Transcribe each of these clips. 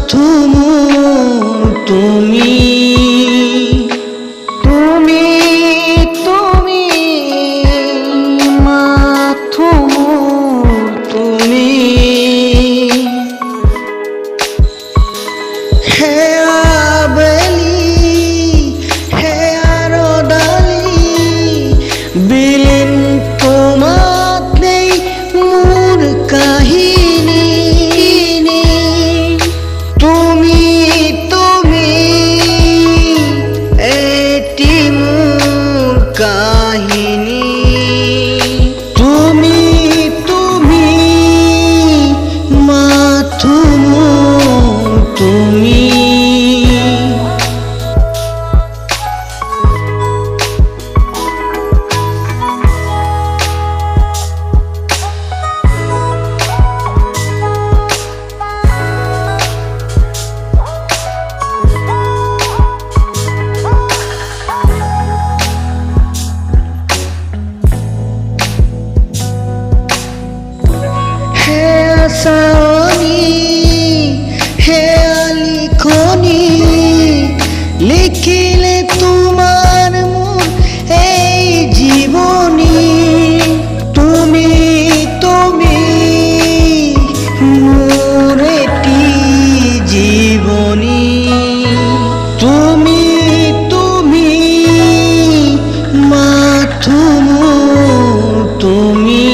মাথুমুর তুমি তুমি তুমি মাথুমুর তুমি হে আবেলি হে আরদালি বিলীন তোমাত নেই মোর কাহিনী তুমি তুমি এটি মোর কাহিনী তুমি তুমি মাথুমুর তুমি সাওনি হে আলিখনি লিখিলে তোমার মন এই জীবনী তুমি তুমি মোর এটি জীবনী তুমি তুমি মাথুমুর তুমি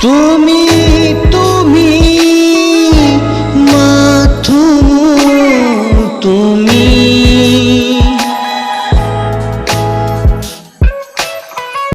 তুমি